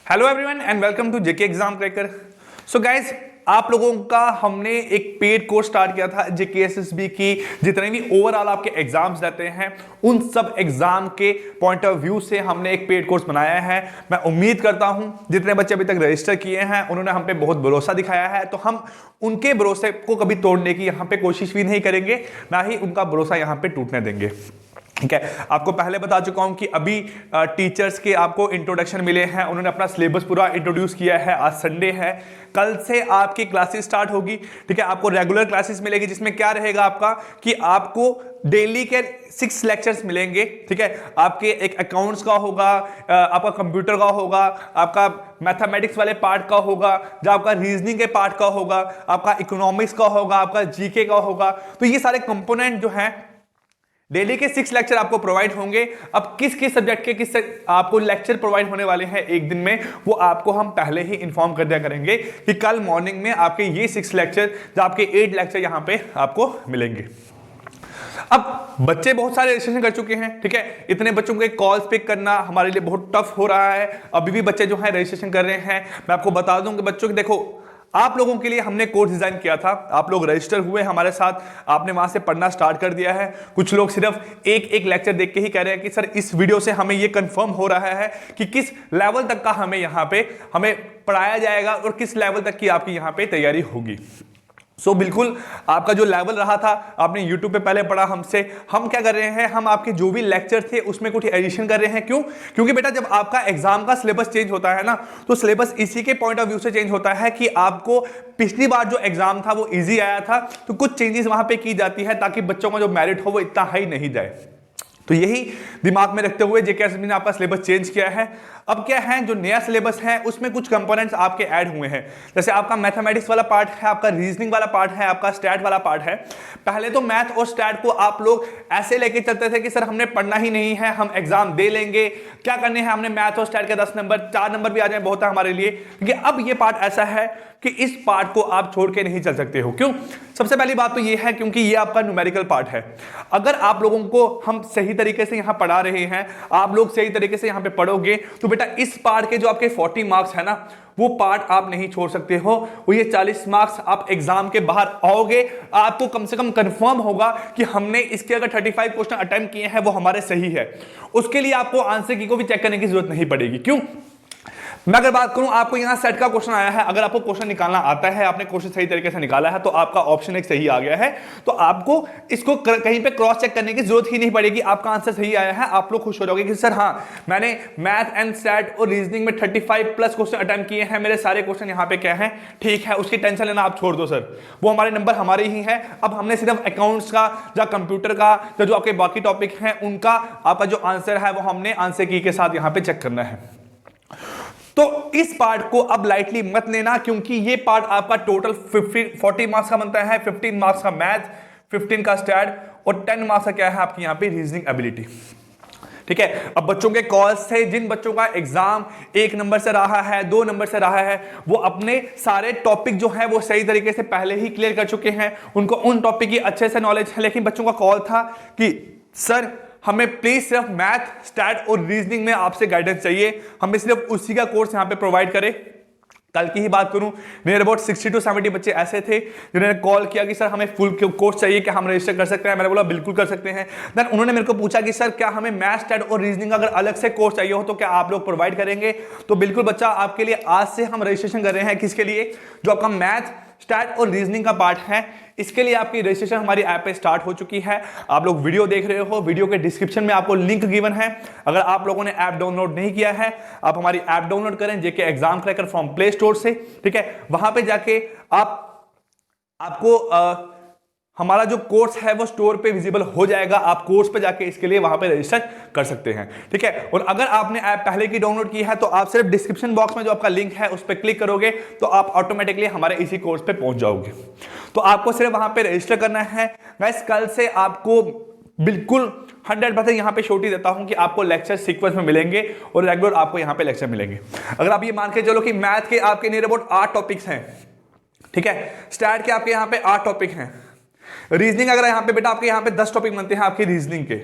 Hello everyone and welcome to J K exam cracker. So guys, आप लोगों का हमने एक पेड कोर्स स्टार्ट किया था जेके एसएसबी की। जितने भी ओवरऑल आपके एग्जाम्स रहते हैं उन सब एग्जाम के पॉइंट ऑफ व्यू से हमने एक पेड कोर्स बनाया है। मैं उम्मीद करता हूं जितने बच्चे अभी तक रजिस्टर किए हैं उन्होंने हम पे बहुत भरोसा दिखाया है, तो हम उनके भरोसे को कभी तोड़ने की यहां पे कोशिश भी नहीं करेंगे, ना ही उनका भरोसा यहां पे टूटने देंगे। ठीक है, आपको पहले बता चुका हूं कि अभी टीचर्स के आपको इंट्रोडक्शन मिले हैं, उन्होंने अपना सिलेबस पूरा इंट्रोड्यूस किया है। आज संडे है, कल से आपकी क्लासेस स्टार्ट होगी। ठीक है, आपको रेगुलर क्लासेस मिलेगी जिसमें क्या रहेगा आपका कि आपको डेली के 6 लेक्चर्स मिलेंगे। ठीक है, आपके एक अकाउंट्स का होगा, आपका कंप्यूटर का होगा, आपका मैथमेटिक्स वाले पार्ट का होगा, जो आपका रीजनिंग के पार्ट का होगा, आपका इकोनॉमिक्स का होगा, आपका जीके का होगा। तो ये सारे कंपोनेंट जो हैं डेली के 6 लेक्चर आपको प्रोवाइड होंगे। अब किस किस सब्जेक्ट के किस आपको लेक्चर प्रोवाइड होने वाले हैं एक दिन में, वो आपको हम पहले ही इंफॉर्म कर दिया करेंगे कि कल मॉर्निंग में आपके ये 6 लेक्चर, जो आपके 8 लेक्चर यहां पे आपको मिलेंगे। अब बच्चे बहुत सारे रजिस्ट्रेशन कर चुके हैं। ठीक है, इतने बच्चों के कॉल्स पिक करना हमारे लिए बहुत टफ हो रहा है। अभी भी बच्चे जो है रजिस्ट्रेशन कर रहे हैं। मैं आपको बता दूं कि बच्चों की देखो, आप लोगों के लिए हमने कोर्स डिजाइन किया था, आप लोग रजिस्टर हुए हमारे साथ, आपने वहां से पढ़ना स्टार्ट कर दिया है। कुछ लोग सिर्फ एक एक लेक्चर देख के ही कह रहे हैं कि सर इस वीडियो से हमें ये कंफर्म हो रहा है कि किस लेवल तक का हमें यहां पे हमें पढ़ाया जाएगा और किस लेवल तक की आपकी यहां पे तैयारी होगी। सो बिल्कुल आपका जो लेवल रहा था, आपने YouTube पे पहले पढ़ा हमसे। हम क्या कर रहे हैं, हम आपके जो भी लेक्चर थे उसमें कुछ एडिशन कर रहे हैं। क्यों? क्योंकि बेटा जब आपका एग्जाम का सिलेबस चेंज होता है ना, तो सिलेबस इसी के पॉइंट ऑफ व्यू से चेंज होता है कि आपको पिछली बार जो एग्जाम था वो इजी आया था, तो कुछ चेंजेस वहां पे की जाती है ताकि बच्चों का जो मेरिट हो वो इतना हाई नहीं जाए। तो यही दिमाग में रखते हुए जेके एसएसबी ने आपका सिलेबस चेंज किया है। अब क्या है, जो नया सिलेबस है उसमें कुछ कंपोनेंट्स आपके ऐड हुए हैं। जैसे आपका मैथमेटिक्स वाला पार्ट है, आपका रीजनिंग वाला पार्ट है, आपका स्टैट वाला पार्ट है। पहले तो मैथ और स्टैट को आप लोग ऐसे लेके चलते थे कि सर हमने पढ़ना ही नहीं है, हम एग्जाम दे लेंगे, क्या करने हैं हमने मैथ और स्टैट के 10 नंबर, 4 नंबर भी आ जाए बहुत है हमारे लिए। क्योंकि अब ये पार्ट ऐसा है कि इस पार्ट को आप छोड़ के नहीं चल सकते हो। क्यों? सबसे पहली बात तो ये है क्योंकि ये आपका न्यूमेरिकल पार्ट है। अगर आप लोगों को हम सही तरीके से यहां पढ़ा रहे हैं, आप लोग सही तरीके से यहां पे पढ़ोगे, तो बेटा इस पार्ट के जो आपके 40 मार्क्स है ना, वो पार्ट आप नहीं छोड़ सकते हो। वो ये 40 मार्क्स आप एग्जाम के बाहर आओगे, आपको कम से कम कंफर्म होगा कि हमने इसके अगर 35 क्वेश्चन अटेम्प्ट किए हैं वो हमारे सही है। उसके लिए आपको आंसर की को भी चेक करने की जरूरत नहीं पड़ेगी। क्यों? मैं अगर बात करूं, आपको यहां सेट का क्वेश्चन आया है, अगर आपको क्वेश्चन निकालना आता है, आपने क्वेश्चन सही तरीके से निकाला है, तो आपका ऑप्शन एक सही आ गया है, तो आपको इसको कहीं पे क्रॉस चेक करने की जरूरत ही नहीं पड़ेगी। आपका आंसर सही आया है, आप लोग खुश हो जाओगे कि सर हाँ, मैंने मैथ एंड स्टैट और रीजनिंग में 35 प्लस क्वेश्चन अटेम्प्ट किए हैं, मेरे सारे क्वेश्चन यहां पे क्या है, ठीक है, उसकी टेंशन लेना आप छोड़ दो सर, वो हमारे नंबर हमारे ही है। अब हमने सिर्फ अकाउंट्स का या कंप्यूटर का या जो आपके बाकी टॉपिक हैं उनका आपका जो आंसर है वो हमने आंसर की के साथ यहां पे चेक करना है। तो इस पार्ट को अब लाइटली मत लेना, क्योंकि ये पार्ट आपका टोटल 40 मार्क्स का बनता है। 15 मार्क्स का मैथ, 15 का स्टैट और 10 मार्क्स का क्या है आपकी यहां पे रीजनिंग एबिलिटी। ठीक है, अब बच्चों के कॉल्स से जिन बच्चों का एग्जाम 1 नंबर से रहा है, 2 नंबर से रहा है, वो अपने सारे टॉपिक जो है वो सही तरीके से पहले ही क्लियर कर चुके हैं, उनको उन टॉपिक की अच्छे से नॉलेज है। लेकिन बच्चों का कॉल था कि सर हमें प्लीज सिर्फ मैथ, स्टैट और रीजनिंग में आपसे गाइडेंस चाहिए, हमें सिर्फ उसी का कोर्स यहां पे प्रोवाइड करें। कल की ही बात करूं, नियर अबाउट 60 to 70 बच्चे ऐसे थे जिन्होंने कॉल किया कि सर हमें फुल कोर्स चाहिए, क्या हम रजिस्टर कर सकते हैं? मैंने बोला बिल्कुल कर सकते हैं। देन उन्होंने मेरे को पूछा कि सर क्या हमें मैथ, स्टैट और रीजनिंग अगर अलग से कोर्स चाहिए हो तो क्या आप लोग प्रोवाइड करेंगे? तो बिल्कुल बच्चा, आपके लिए आज से हम रजिस्ट्रेशन कर रहे हैं। किसके लिए? जो आपका मैथ, स्टैट और रीजनिंग का पार्ट है, इसके लिए आपकी रजिस्ट्रेशन हमारी ऐप पे स्टार्ट हो चुकी है। आप लोग वीडियो देख रहे हो, वीडियो के डिस्क्रिप्शन में आपको लिंक गिवन है। अगर आप लोगों ने ऐप डाउनलोड नहीं किया है, आप हमारी ऐप डाउनलोड करें JK exam cracker from Play Store से। ठीक है, वहां पे जाके आपको हमारा जो कोर्स है वो स्टोर पे विजिबल हो जाएगा। आप कोर्स पे जाके इसके लिए वहां पे रजिस्टर कर सकते हैं। ठीक है, और अगर आपने ऐप पहले की डाउनलोड की है तो आप सिर्फ डिस्क्रिप्शन बॉक्स में जो आपका लिंक है उस पर क्लिक करोगे तो आप ऑटोमेटिकली हमारे इसी कोर्स पे पहुंच जाओगे। तो आपको सिर्फ वहां पे रजिस्टर करना है। गाइस, कल से आपको बिल्कुल 100% यहां पे श्योरिटी देता हूं कि आपको लेक्चर सीक्वेंस में मिलेंगे और रेगुलर आपको यहां पे लेक्चर मिलेंगे। अगर आप ये मान के चलो कि मैथ के आपके नियर अबाउट 8 टॉपिक्स हैं, ठीक है, स्टैट के आपके यहां पे 8 टॉपिक हैं, रीजनिंग अगर यहां पे बेटा आपके यहां पे 10 टॉपिक बनते हैं आपके रीजनिंग के,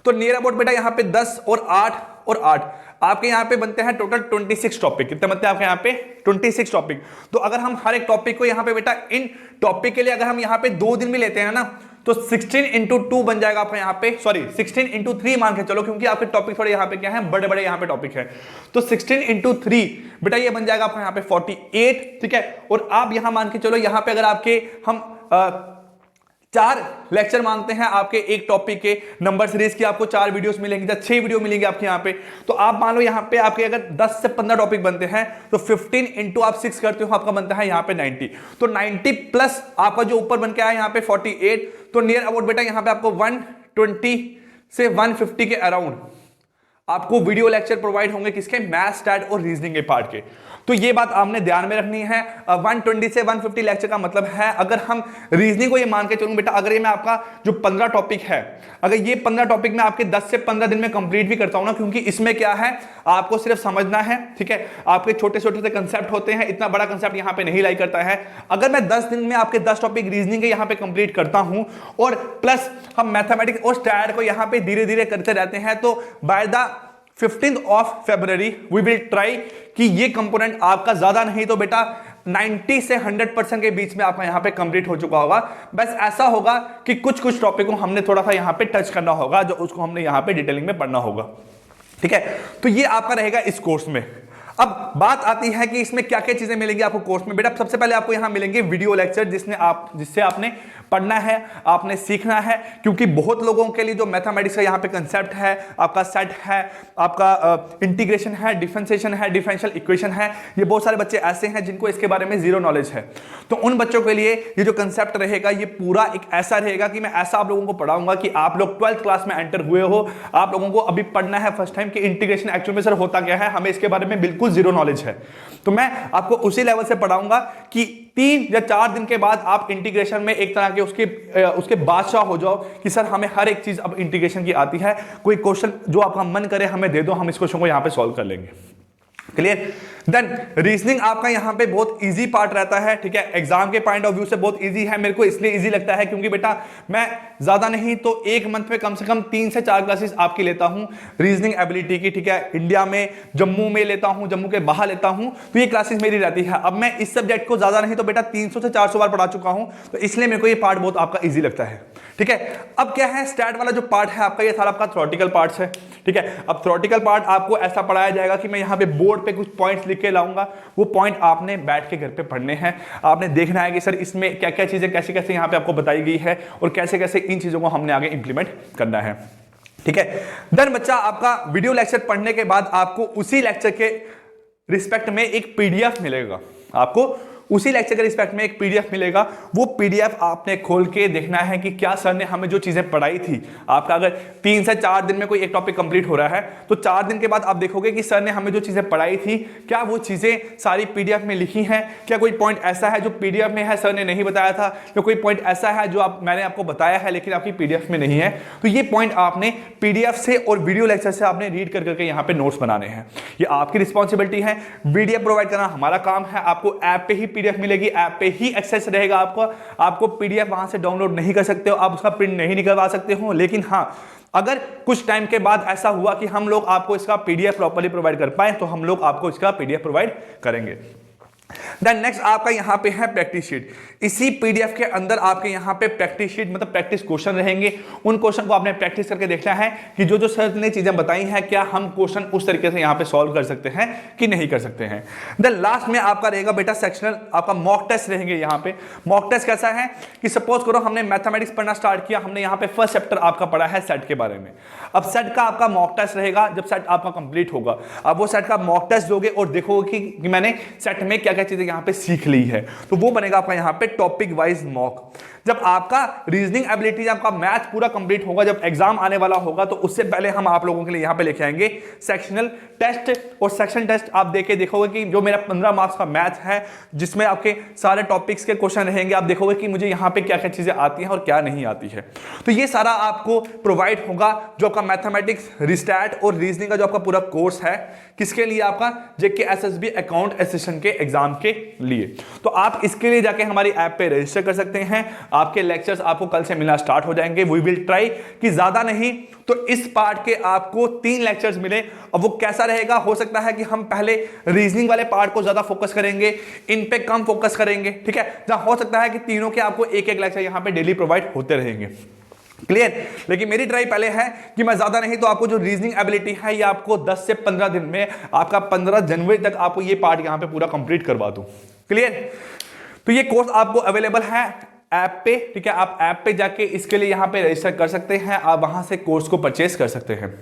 तो नियर अबाउट बेटा यहां पे 10 और 8 और 8 आपके यहाँ पे बनते हैं टोटल 26 टॉपिक। कितने बनते हैं आपके यहाँ पे? 26 टॉपिक। तो अगर हम हर एक टॉपिक को यहाँ पे बेटा इन टॉपिक के लिए अगर हम यहाँ पे 2 दिन भी लेते हैं ना, तो 16 इंटू 2 बन जाएगा आपका यहाँ पे, सॉरी 16 इंटू 3 मान के चलो, क्योंकि आपके टॉपिक थोड़े यहाँ पे क्या है, बड़े बड़े यहाँ पे टॉपिक है। तो 16 इंटू 3 बेटा ये बन जाएगा आपका यहाँ पे 48, ठीक है। और आप यहाँ मान के चलो, यहाँ पे अगर आपके हम 4 लेक्चर मांगते हैं आपके एक टॉपिक के, नंबर सीरीज की आपको 4 वीडियोस मिलेंगी या 6 वीडियो मिलेंगी आपके यहाँ पे। तो आप मान लो यहाँ पे आपके अगर 10 से 15 टॉपिक बनते हैं तो 15 इंटू आप 6 करते हो, आपका बनता है यहाँ पे 90। तो 90 प्लस आपका जो ऊपर बन के आया यहाँ पे 48, तो नियर अबाउट बेटा यहाँ पे आपको 120 से 150 के अराउंड आपको वीडियो लेक्चर प्रोवाइड होंगे, किसके? मैथ्स, स्टैट और रीजनिंग के पार्ट के। तो ये बात आपने ध्यान में रखनी है। 120 से 150 लेक्चर का मतलब है, अगर हम रीजनिंग को ये मान के चलूं बेटा, अगर ये मैं आपका जो 15 टॉपिक है, अगर ये 15 टॉपिक में आपके 10 से 15 दिन में कंप्लीट भी करता हूं ना, क्योंकि इसमें क्या है, आपको सिर्फ समझना है, ठीक है। आपके छोटे छोटे से कंसेप्ट होते हैं, इतना बड़ा कंसेप्ट यहाँ पे नहीं लाई करता है। अगर मैं 10 दिन में आपके 10 टॉपिक रीजनिंग के यहाँ पे कंप्लीट करता हूं और प्लस हम मैथमेटिक्स और स्टैट को यहाँ पे धीरे धीरे करते रहते हैं, तो by the 15th of February we will try कि ये कंपोनेंट आपका ज्यादा नहीं तो बेटा 90 से 100% के बीच में आपका यहाँ पे कंप्लीट हो चुका होगा। बस ऐसा होगा कि कुछ कुछ टॉपिक को हमने थोड़ा सा यहाँ पे टच करना होगा, जो उसको हमने यहाँ पे डिटेलिंग में पढ़ना होगा, ठीक है। तो ये आपका रहेगा इस कोर्स में। अब बात आती है कि इसमें क्या क्या चीजें मिलेंगी आपको कोर्स में। बेटा सबसे पहले आपको यहां मिलेंगे वीडियो लेक्चर, जिससे आपने पढ़ना है, आपने सीखना है, क्योंकि बहुत लोगों के लिए जो मैथमेटिक्स का यहाँ पे कंसेप्ट है, आपका सेट है, आपका इंटीग्रेशन है, डिफरेंशिएशन है, डिफरेंशियल इक्वेशन है, ये बहुत सारे बच्चे ऐसे हैं जिनको इसके बारे में जीरो नॉलेज है। तो उन बच्चों के लिए ये जो कंसेप्ट रहेगा, ये पूरा एक ऐसा रहेगा कि मैं ऐसा आप लोगों को पढ़ाऊंगा कि आप लोग 12th क्लास में एंटर हुए हो, आप लोगों को अभी पढ़ना है फर्स्ट टाइम कि इंटीग्रेशन एक्चुअल में सर होता क्या है, हमें इसके बारे में बिल्कुल जीरो नॉलेज है। तो मैं आपको उसी लेवल से पढ़ाऊंगा कि 3 या 4 दिन के बाद आप इंटीग्रेशन में एक तरह के उसके बादशाह हो जाओ कि सर हमें हर एक चीज अब इंटीग्रेशन की आती है। कोई क्वेश्चन जो आपका मन करे हमें दे दो, हम इस क्वेश्चन को यहां पे सॉल्व कर लेंगे। क्लियर? देन रीजनिंग आपका यहां पे बहुत इजी पार्ट रहता है, ठीक है। एग्जाम के पॉइंट ऑफ व्यू से बहुत इजी है। मेरे को इसलिए इजी लगता है क्योंकि बेटा मैं ज्यादा नहीं तो एक मंथ में कम से कम 3 से 4 क्लासेस आपकी लेता हूं रीजनिंग एबिलिटी की, ठीक है। इंडिया में जम्मू में लेता हूं, जम्मू के बाहर लेता हूं, तो ये क्लासेस मेरी रहती है। अब मैं इस सब्जेक्ट को ज्यादा नहीं तो बेटा 300 से 400 बार पढ़ा चुका हूं, तो इसलिए मेरे को ये पार्ट बहुत आपका ईजी लगता है, ठीक है। अब क्या है, स्टैट वाला जो पार्ट है आपका, ये सारा आपका थ्योरेटिकल पार्ट है, ठीक है। अब थ्योरेटिकल पार्ट आपको ऐसा पढ़ाया जाएगा कि मैं यहाँ पे बोर्ड पे कुछ पॉइंट्स लिख के लाऊंगा, वो पॉइंट आपने बैठ के घर पे पढ़ने हैं। आपने देखना है कि सर इसमें क्या क्या चीजें कैसे कैसे यहाँ पे आपको बताई गई है और कैसे कैसे इन चीजों को हमने आगे इंप्लीमेंट करना है, ठीक है। देन बच्चा आपका वीडियो लेक्चर पढ़ने के बाद आपको उसी लेक्चर के रिस्पेक्ट में एक पीडीएफ मिलेगा, आपको उसी लेक्चर के रिस्पेक्ट में एक पीडीएफ मिलेगा। वो पीडीएफ आपने खोल के देखना है कि क्या सर ने हमें जो चीजें पढ़ाई थी, आपका अगर 3 से 4 दिन में कोई एक टॉपिक कंप्लीट हो रहा है तो 4 दिन के बाद आप देखोगे कि सर ने हमें जो चीजें पढ़ाई थी क्या वो चीजें सारी पीडीएफ में लिखी हैं, क्या कोई पॉइंट ऐसा है जो पीडीएफ में है सर ने नहीं बताया था, या कोई पॉइंट ऐसा है जो मैंने आपको बताया है लेकिन आपकी पीडीएफ में नहीं है। तो ये पॉइंट आपने पीडीएफ से और वीडियो लेक्चर से आपने रीड कर करके यहाँ पे नोट्स बनाने हैं। ये आपकी रिस्पॉन्सिबिलिटी है, पीडीएफ प्रोवाइड करना हमारा काम है। आपको ऐप पे ही पीडीएफ मिलेगी, ऐप पे ही एक्सेस रहेगा आपको पीडीएफ वहां से डाउनलोड नहीं कर सकते हो, आप उसका प्रिंट नहीं निकलवा सकते हो। लेकिन हाँ, अगर कुछ टाइम के बाद ऐसा हुआ कि हम लोग आपको इसका पीडीएफ प्रॉपर्ली प्रोवाइड कर पाए तो हम लोग आपको इसका पीडीएफ प्रोवाइड करेंगे। देन नेक्स्ट आपका यहां पे है प्रैक्टिस शीट। इसी पीडीएफ के अंदर आपके यहां पे प्रैक्टिस शीट मतलब प्रैक्टिस क्वेश्चन रहेंगे। उन क्वेश्चन को आपने प्रैक्टिस करके देखना है कि जो जो सर ने चीजें बताई हैं क्या हम क्वेश्चन उस तरीके से यहां पे सॉल्व कर सकते हैं कि नहीं कर सकते हैं। देन लास्ट में आपका रहेगा बेटा सेक्शनल, आपका मॉक टेस्ट रहेंगे। यहां पे मॉक टेस्ट कैसा है कि सपोज करो हमने मैथमेटिक्स पढ़ना स्टार्ट किया, हमने यहां पे फर्स्ट चैप्टर आपका पढ़ा है सेट के बारे में। अब सेट का आपका मॉक टेस्ट रहेगा जब सेट आपका कंप्लीट होगा। अब वो सेट का मॉक टेस्ट दोगे और देखोगे कि मैंने सेट में क्या क्या चीजें यहां पे सीख ली है, तो वो बनेगा आपका यहां पे टॉपिक वाइज मॉक। जब आपका रीजनिंग एबिलिटी, आपका मैथ पूरा कंप्लीट होगा, जब एग्जाम आने वाला होगा, तो उससे पहले हम आप लोगों के लिए यहां पे लेके आएंगे सेक्शनल टेस्ट। और सेक्शन टेस्ट आप देखे देखोगे कि जो मेरा 15 मार्क्स का मैथ है जिसमें आपके सारे टॉपिक्स के क्वेश्चन रहेंगे, आप देखोगे कि मुझे यहां पे क्या क्या चीजें आती हैं और क्या नहीं आती है। तो ये सारा आपको प्रोवाइड होगा जो आपका मैथमेटिक्स, रिस्टैट और रीजनिंग का जो आपका पूरा कोर्स है, किसके लिए? आपका जेके एसएसबी अकाउंट असिस्टेंट के एग्जाम एग्जाम के लिए। तो आप इसके लिए जाके हमारी ऐप पे रजिस्टर कर सकते हैं। आपके लेक्चर्स आपको कल से मिलना स्टार्ट हो जाएंगे। वी विल ट्राई कि ज्यादा नहीं तो इस पार्ट के आपको 3 लेक्चर्स मिले। अब वो कैसा रहेगा, हो सकता है कि हम पहले रीजनिंग वाले पार्ट को ज्यादा फोकस करेंगे, इन पे कम फोकस करेंगे, ठीक है। जहां हो सकता है कि तीनों के आपको एक एक लेक्चर यहां पे डेली प्रोवाइड होते रहेंगे, क्लियर। लेकिन मेरी ट्राई पहले है कि मैं ज्यादा नहीं तो आपको जो रीजनिंग एबिलिटी है ये आपको 10 से 15 दिन में, आपका 15 जनवरी तक आपको ये पार्ट यहां पे पूरा कंप्लीट करवा दूं, क्लियर। तो ये कोर्स आपको अवेलेबल है ऐप पे, ठीक है। आप ऐप पे जाके इसके लिए यहां पे रजिस्टर कर सकते हैं, आप वहां से कोर्स को परचेस कर सकते हैं।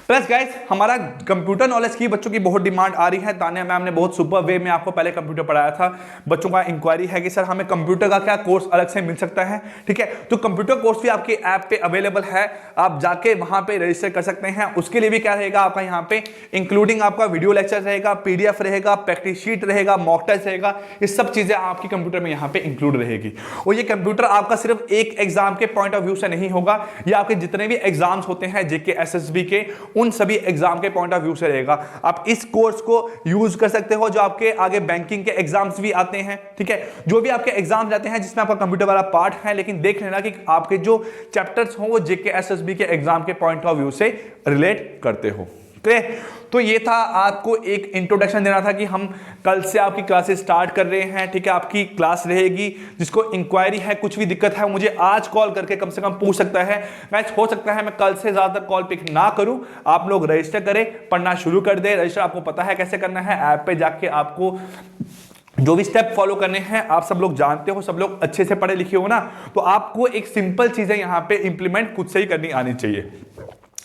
प्लस गाइस हमारा कंप्यूटर नॉलेज की बच्चों की बहुत डिमांड आ रही है। तानिया मैम ने बहुत सुपर वे में आपको पहले कंप्यूटर पढ़ाया था। बच्चों का इंक्वायरी है कि सर हमें कंप्यूटर का क्या कोर्स अलग से मिल सकता है, ठीक है। तो कंप्यूटर कोर्स भी आपके ऐप पे अवेलेबल है, आप जाके वहां पे रजिस्टर कर सकते हैं। उसके लिए भी क्या रहेगा आपका यहाँ पे इंक्लूडिंग आपका वीडियो लेक्चर रहेगा, पीडीएफ रहेगा, प्रैक्टिस शीट रहेगा, मॉक टेस्ट रहेगा, ये सब चीजें आपकी कंप्यूटर में यहाँ पे इंक्लूड रहेगी। और ये कंप्यूटर आपका सिर्फ एक एग्जाम के पॉइंट ऑफ व्यू से नहीं होगा, ये आपके जितने भी एग्जाम्स होते हैं जेके एसएसबी के, उन सभी एग्जाम के पॉइंट ऑफ व्यू से रहेगा। आप इस कोर्स को यूज कर सकते हो जो आपके आगे बैंकिंग के एग्जाम्स भी आते हैं, ठीक है। जो भी आपके एग्जाम जाते हैं जिसमें आपका कंप्यूटर वाला पार्ट है, लेकिन देख लेना कि आपके जो चैप्टर्स हो वो जेके एसएसबी के एग्जाम के पॉइंट ऑफ व्यू से रिलेट करते हो, ठीक। तो ये था आपको एक इंट्रोडक्शन देना था कि हम कल से आपकी क्लासेस स्टार्ट कर रहे हैं, ठीक है। आपकी क्लास रहेगी, जिसको इंक्वायरी है, कुछ भी दिक्कत है मुझे आज कॉल करके कम से कम पूछ सकता है। मैच हो सकता है मैं कल से ज्यादा कॉल पिक ना करूं, आप लोग रजिस्टर करें, पढ़ना शुरू कर दे। रजिस्टर आपको पता है कैसे करना है, ऐप पे जाके आपको जो भी स्टेप फॉलो करने हैं आप सब लोग जानते हो, सब लोग अच्छे से पढ़े लिखे हो ना, तो आपको एक सिंपल चीजें यहाँ पे इंप्लीमेंट खुद से ही करनी आनी चाहिए,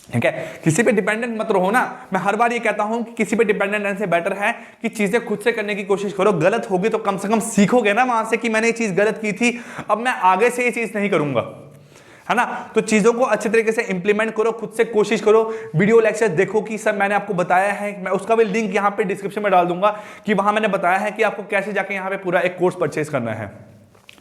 ठीक है। किसी पे डिपेंडेंट मत रहो ना। मैं हर बार ये कहता हूं कि किसी पे डिपेंडेंट रहने से बेटर है कि चीजें खुद से करने की कोशिश करो। गलत होगी तो कम से कम सीखोगे ना वहां से कि मैंने ये चीज गलत की थी, अब मैं आगे से ये चीज नहीं करूंगा, है ना। तो चीजों को अच्छे तरीके से इंप्लीमेंट करो, खुद से कोशिश करो। वीडियो लेक्चर देखो कि सर मैंने आपको बताया है, मैं उसका भी लिंक यहाँ पे डिस्क्रिप्शन में डाल दूंगा कि वहां मैंने बताया है कि आपको कैसे जाके यहाँ पे पूरा एक कोर्स परचेज करना है,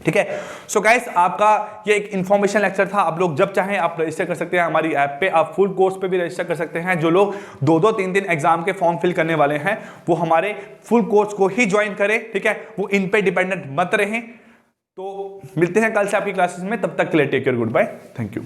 ठीक है। सो गाइस आपका ये एक इंफॉर्मेशन लेक्चर था। आप लोग जब चाहें आप रजिस्टर कर सकते हैं हमारी ऐप पे, आप फुल कोर्स पे भी रजिस्टर कर सकते हैं। जो लोग 2-2 3-3 एग्जाम के फॉर्म फिल करने वाले हैं वो हमारे फुल कोर्स को ही ज्वाइन करें, ठीक है। वो इन पे डिपेंडेंट मत रहें। तो मिलते हैं कल से आपकी क्लासेस में, तब तक के लिए take care, good bye, thank you.